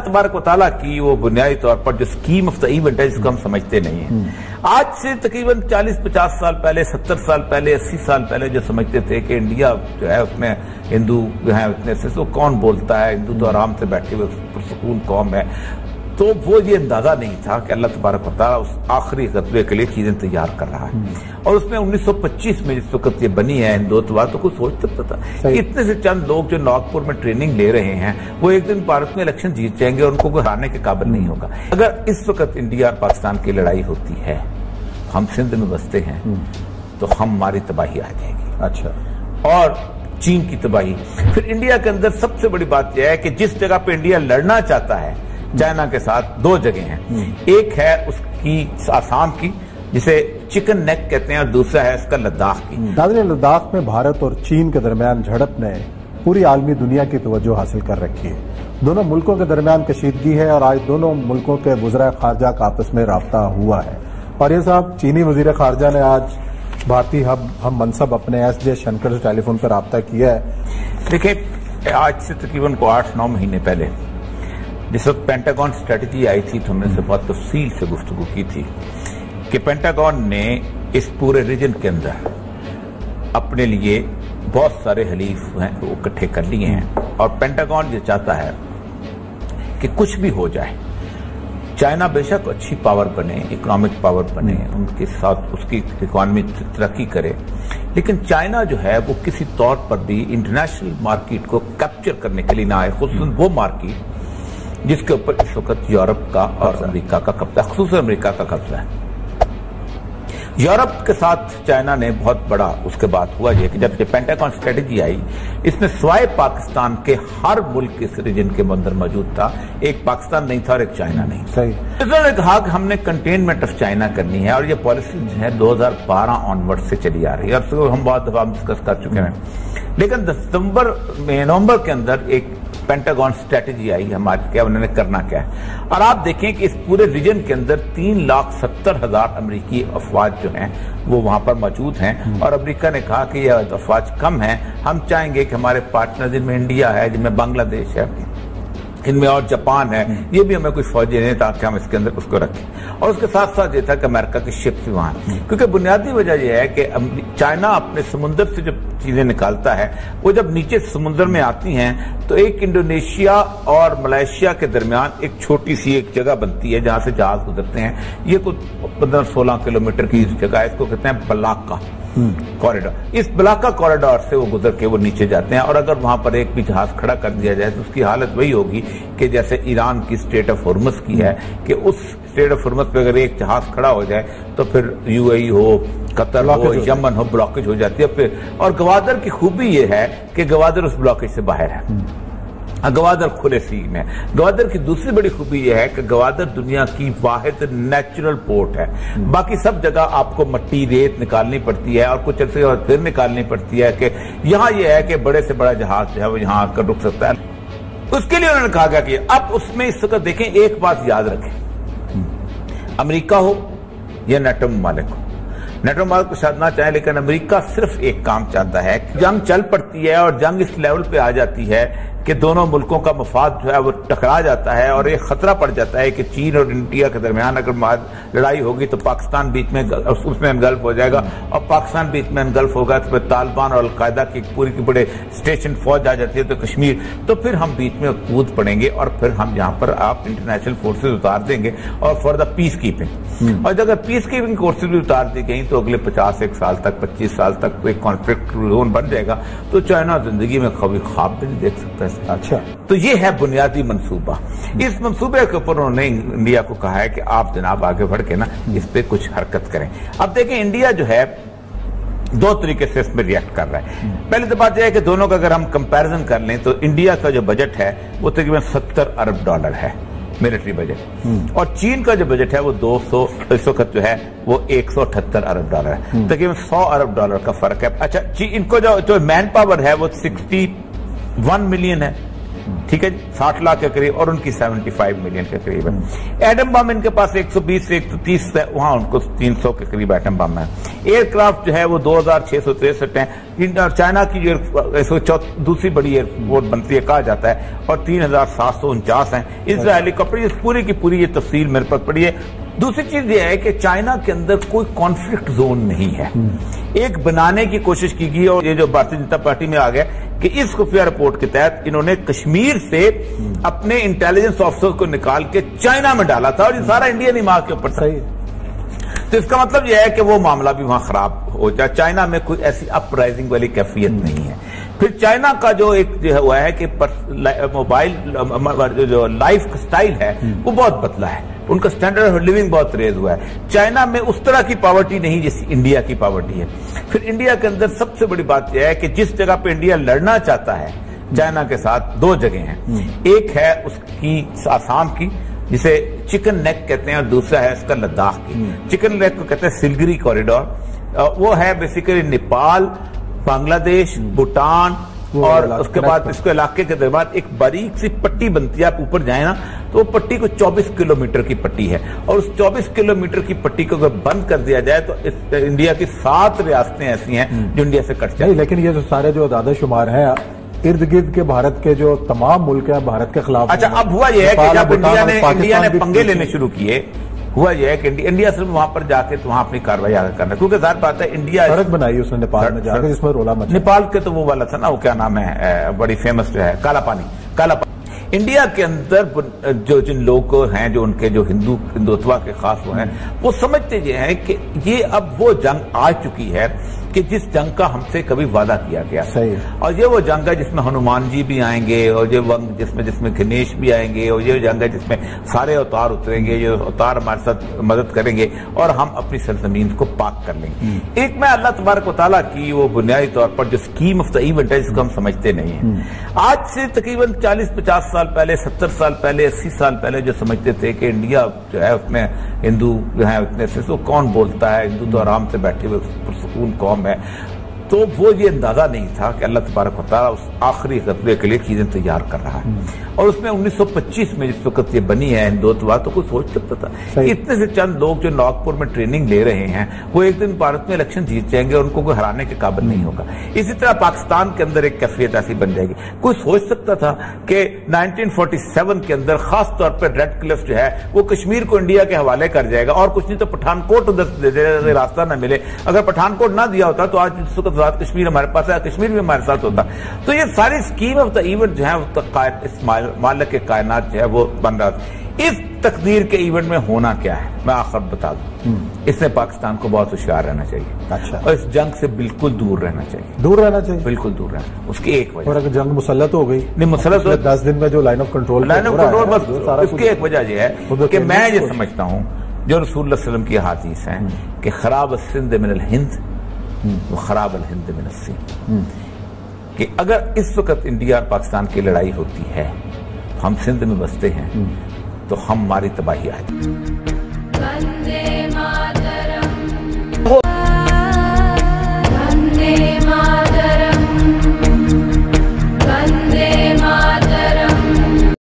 तबारक व तआला की वो बुनियादी तौर पर जो स्कीम ऑफ द इवेंट है जिसको हम समझते नहीं है। आज से तकरीबन 40-50 साल पहले, 70 साल पहले, 80 साल पहले जो समझते थे कि इंडिया जो है उसमें हिंदू जो है उतने से तो कौन बोलता है, हिंदू तो आराम से बैठे हुए पुरसकून कौम है, तो वो ये अंदाजा नहीं था कि अल्लाह तबारक व तआला उस आखिरी ग़ज़वे के लिए चीजें तैयार कर रहा है। और उसमें 1925 में जिस वक्त ये बनी है हिंदुत्व, तो कुछ सोच सकता था कि इतने से चंद लोग जो नागपुर में ट्रेनिंग ले रहे हैं वो एक दिन भारत में इलेक्शन जीत जाएंगे और उनको कोई हराने के काबिल नहीं होगा। अगर इस वक्त इंडिया और पाकिस्तान की लड़ाई होती है, हम सिंध में बसते हैं, तो हमारी तबाही आ जाएगी। अच्छा। और चीन की तबाही। फिर इंडिया के अंदर सबसे बड़ी बात यह है कि जिस जगह पे इंडिया लड़ना चाहता है चाइना के साथ, दो जगह हैं। एक है उसकी आसाम की जिसे चिकन नेक कहते हैं और दूसरा है इसका लद्दाख की। नाज़रीन, लद्दाख में भारत और चीन के दरमियान झड़प ने पूरी आलमी दुनिया की तवज्जो हासिल कर रखी है। दोनों मुल्कों के दरमियान कशीदगी है और आज दोनों मुल्कों के वज़ीर ख़ारजा का आपस में राब्ता हुआ है। और ये साहब, चीनी वज़ीर ख़ारजा ने आज भारतीय हम मनसब अपने एस.जे. शंकर से टेलीफोन पर राब्ता किया है। देखिए, आज से तकरीबन 8-9 महीने पहले जिस वक्त पेंटागन स्ट्रेटजी आई थी तो हमने से बहुत तफसील से गुफ्तगू की थी कि पेंटागन ने इस पूरे रीजन के अंदर अपने लिए बहुत सारे हलीफ हैं वो इकट्ठे कर लिए हैं। और पेंटागन ये चाहता है कि कुछ भी हो जाए, चाइना बेशक अच्छी पावर बने, इकोनॉमिक पावर बने, उनके साथ उसकी इकोनॉमी तरक्की करे, लेकिन चाइना जो है वो किसी तौर पर भी इंटरनेशनल मार्केट को कैप्चर करने के लिए ना आए, खुसूसन वो मार्केट जिसके ऊपर इस वक्त यूरोप का और अमेरिका का कब्जा, खुसूसन अमेरिका का कब्जा है। यूरोप के साथ चाइना ने बहुत बड़ा उसके बाद हुआ ये कि जब ये पेंटागन स्ट्रेटजी आई, इसमें स्वाय पाकिस्तान के हर मुल्क इस रीजन के अंदर मौजूद था। एक पाकिस्तान नहीं था और एक चाइना नहीं। सही। इसने कहा कि हमने कंटेनमेंट ऑफ चाइना करनी है और ये पॉलिसी जो है 2012 ऑनवर्ड से चली आ रही है। अब हम बहुत दफा डिस्कस कर चुके हैं, लेकिन नवंबर के अंदर एक पेंटागन स्ट्रेटजी आई हमारे, क्या उन्होंने करना क्या है। और आप देखें कि इस पूरे रीजन के अंदर 3,70,000 अमरीकी अफवाज जो हैं वो वहां पर मौजूद हैं। और अमेरिका ने कहा कि यह अफवाज कम है, हम चाहेंगे कि हमारे पार्टनर जिनमें इंडिया है, जिनमें बांग्लादेश है, इनमें और जापान है, ये भी हमें कुछ फौजी दें ताकि हम इसके अंदर उसको रखें। और उसके साथ साथ ये था कि अमेरिका की शिप्स भी वहां, क्योंकि बुनियादी वजह यह है कि चाइना अपने समुद्र से जब चीजें निकालता है वो जब नीचे समुद्र में आती हैं तो एक इंडोनेशिया और मलेशिया के दरमियान एक छोटी सी एक जगह बनती है जहां से जहाज गुजरते हैं। ये कुछ 15-16 किलोमीटर की जगह है, इसको कहते हैं बलाका कॉरिडोर। इस बलाका कॉरिडोर से वो गुजर के वो नीचे जाते हैं। और अगर वहां पर एक भी जहाज खड़ा कर दिया जाए तो उसकी हालत वही होगी कि जैसे ईरान की स्टेट ऑफ हुर्मुज़ की है, कि उस स्टेट ऑफ हुर्मुज़ पे अगर एक जहाज खड़ा हो जाए तो फिर यूएई हो, कतर हो, यमन हो, ब्लॉकेज हो जाती है फिर। और गवादर की खूबी ये है कि गवादर उस ब्लॉकेज से बाहर है, गवादर खुले सी में। गवादर की दूसरी बड़ी खूबी यह है कि गवादर दुनिया की वाहिद नेचुरल पोर्ट है। बाकी सब जगह आपको मट्टी रेत निकालनी पड़ती है और कुछ अर्से और फिर निकालनी पड़ती है, कि यहाँ यह है कि बड़े से बड़ा जहाज जो है वो यहाँ आकर रुक सकता है। उसके लिए उन्होंने कहा गया कि अब उसमें इस वक्त देखें, एक बात याद रखें, अमेरिका हो या नेटो ममालिक हो, नेटो ममालिक को शायद ना चाहे, लेकिन अमेरिका सिर्फ एक काम चाहता है, जंग चल पड़ती है और जंग इस लेवल पे आ जाती है कि दोनों मुल्कों का मफाद जो है वो टकरा जाता है और एक खतरा पड़ जाता है कि चीन और इंडिया के दरमियान अगर लड़ाई होगी तो पाकिस्तान बीच में उसमें एनगल्फ हो जाएगा, और पाकिस्तान बीच में एनगल्फ होगा तो फिर तालिबान और अलकायदा की पूरी की बड़े स्टेशन फौज आ जाती है तो कश्मीर, तो फिर हम बीच में कूद पड़ेंगे और फिर हम यहाँ पर आप इंटरनेशनल फोर्सेज उतार देंगे और फॉर द पीस कीपिंग। और अगर पीस कीपिंग फोर्सेज भी उतार दी गई तो अगले 50 साल तक 25 साल तक कोई कॉन्फ्लिक्ट जोन बन जाएगा, तो चाइना जिंदगी में कभी ख्वाब भी नहीं देख सकता। अच्छा, तो ये है बुनियादी मंसूबा। इस मंसूबे के ऊपर उन्होंने इंडिया को कहा है कि आप जनाब आगे बढ़ के ना इस पे कुछ हरकत करें। अब देखें, इंडिया जो है दो तरीके से इसमें रिएक्ट कर रहा है। पहले तो बात यह है कि दोनों का अगर हम कंपैरिजन कर लें तो इंडिया का जो बजट है वो तकरीबन $70 अरब है मिलिट्री बजट, और चीन का जो बजट है वो 200 इस वक्त जो है वो $178 अरब है, तकरीबन $100 अरब का फर्क है। अच्छा, इनको जो मैन पावर है वो 61 मिलियन है, ٹھیک ہے جی، 60 لاکھ کے قریب، اور ان کی 75 ملین کے قریب ہے۔ ایٹم بم ان کے پاس 120 سے 130 ہے، وہاں ان کو 300 کے قریب ایٹم بم ہے۔ ایئر کرافٹ جو ہے وہ 2663 ہیں، اور چائنا کی جو دوسری بڑی ایئرپورٹ بنتی ہے کہا جاتا ہے، اور 3749 ہیں۔ اسرائیلی کپڑے پوری کی پوری یہ تفصیل میرے پاس پڑی ہے۔ دوسری چیز یہ ہے کہ چائنا کے اندر کوئی کانفلکٹ زون نہیں ہے، ایک بنانے کی کوشش کی گئی، اور یہ جو بھارتی جنتا پارٹی میں آ گیا کہ اس خفیہ رپورٹ کے تحت انہوں نے کشمیر سے اپنے انٹیلیجنس آفیسر کو نکال کے چائنا میں ڈالا تھا، اور یہ سارا انڈیا نہیں مار کے اوپر تھا۔ تو اس کا مطلب یہ ہے کہ وہ معاملہ بھی وہاں خراب ہو جائے، چائنا میں کوئی ایسی اپ رائزنگ والی کیفیت نہیں ہے۔ پھر چائنا کا جو ایک جو ہوا ہے کہ موبائل جو لائف سٹائل ہے وہ بہت بدلا ہے، ان کا سٹینڈرڈ آف لیونگ بہت ریز ہوا ہے۔ چائنا میں اس طرح کی پاورٹی نہیں جیسی انڈیا کی پاورٹی ہے۔ پھر انڈیا کے اندر سب سے بڑی بات یہ ہے کہ جس جگہ پہ انڈیا لڑنا چاہتا ہے چائنا کے ساتھ، دو جگہ ہیں، ایک ہے اس کی آسام کی جسے چکن نیک کہتے ہیں، اور دوسرا ہے اس کا لداخ کی۔ چکن نیک کو کہتے ہیں سلگری کوریڈور، وہ ہے بیسیکلی نیپال، بنگلہ دیش، بھوٹان، اور اس کے بعد اس کے علاقے کے درمیان ایک باریک سی پٹی بنتی ہے، آپ اوپر جائیں نا تو وہ پٹی کو 24 کلومیٹر کی پٹی ہے، اور اس 24 کلومیٹر کی پٹی کو اگر بند کر دیا جائے تو انڈیا کی 7 ریاستیں ایسی ہیں جو انڈیا سے کٹ جائیں۔ لیکن یہ جو سارے جو اعداد شمار ہیں ارد گرد کے بھارت کے جو تمام ملک ہیں بھارت کے خلاف، اچھا اب ہوا یہ ہے کہ جب انڈیا نے پنگے لینے شروع کیے، ہوا یہ ہے کہ انڈیا صرف وہاں پر جا کے تو وہاں اپنی کارروائی آگے کرنا، کیونکہ ظاہر بات ہے انڈیا سڑک بنائی اس نے نیپال میں جا کے جس میں رولا مچا۔ نیپال کے تو وہ والا تھا نا، وہ کیا نام ہے بڑی فیمس جو ہے کالا پانی۔ انڈیا کے اندر جو جن لوگ ہیں جو ان کے جو ہندوتوا کے خاص وہ ہیں، وہ سمجھتے یہ ہیں کہ یہ اب وہ جنگ آ چکی ہے کہ جس جنگ کا ہم سے کبھی وعدہ کیا گیا، اور یہ وہ جنگ ہے جس میں ہنومان جی بھی آئیں گے، اور یہ جس میں گنیش بھی آئیں گے، اور یہ جنگ ہے جس میں سارے اوتار اتریں گے، یہ اوتار ہمارے ساتھ مدد کریں گے اور ہم اپنی سرزمین کو پاک کر لیں گے۔ ایک میں اللہ تبارک و تعالیٰ کی وہ بنیادی طور پر جو اسکیم آف دا ایونٹ ہے جس کو ہم سمجھتے نہیں ہیں، آج سے تقریباً 40-50 سال پہلے، 70 سال پہلے، 80 سال پہلے جو سمجھتے تھے کہ انڈیا جو ہے اس میں ہندو جو ہے اتنے سے کون بولتا ہے، ہندو تو آرام سے بیٹھے ہوئے پرسکون قوم ہے، تو وہ یہ اندازہ نہیں تھا کہ اللہ تبارک و تعالیٰ اس آخری غزوے کے لیے چیزیں تیار کر رہا ہے۔ اور اس میں 1925 میں جس وقت یہ بنی ہے ہندوتوا، تو کوئی سوچ سکتا تھا اتنے سے چند لوگ جو ناگپور میں ٹریننگ لے رہے ہیں وہ ایک دن بھارت میں الیکشن جیت جائیں گے اور ان کو کوئی ہرانے کے قابل نہیں ہوگا۔ اسی طرح پاکستان کے اندر ایک کیفیت ایسی بن جائے گی۔ کوئی سوچ سکتا تھا کہ 1947 کے اندر خاص طور پر ریڈ کلف جو ہے وہ کشمیر کو انڈیا کے حوالے کر جائے گا، اور کچھ نہیں تو پٹھان کوٹ ادھر راستہ نہ ملے، اگر پٹھان کوٹ نہ دیا ہوتا تو آج اس وقت کشمیر ہمارے پاس ہے، کشمیر بھی ہمارے ساتھ ہوتا۔ تو یہ ساری اسکیم آف دا ایونٹ جو ہے اس مالک کائنات جو ہے وہ بن رہا تھا۔ اس تقدیر کے ایونٹ میں ہونا کیا ہے میں آخر بتا دوں، اس نے پاکستان کو بہت ہوشیار رہنا چاہیے، اور اس جنگ سے بالکل دور رہنا چاہیے، دور رہنا چاہیے، بالکل دور رہنا۔ اس کی ایک وجہ، اور اگر جنگ مسلط ہو گئی، نہیں مسلط 10 دن میں جو لائن آف کنٹرول بس اس کی ایک وجہ یہ ہے کہ میں یہ سمجھتا ہوں جو رسول اللہ علیہ وسلم کی حدیث ہیں کہ خراب السند من الہند و خراب الہند من السند، کہ اگر اس وقت انڈیا اور پاکستان کی لڑائی ہوتی ہے، ہم سندھ میں بستے ہیں تو ہماری تباہی آ جائے۔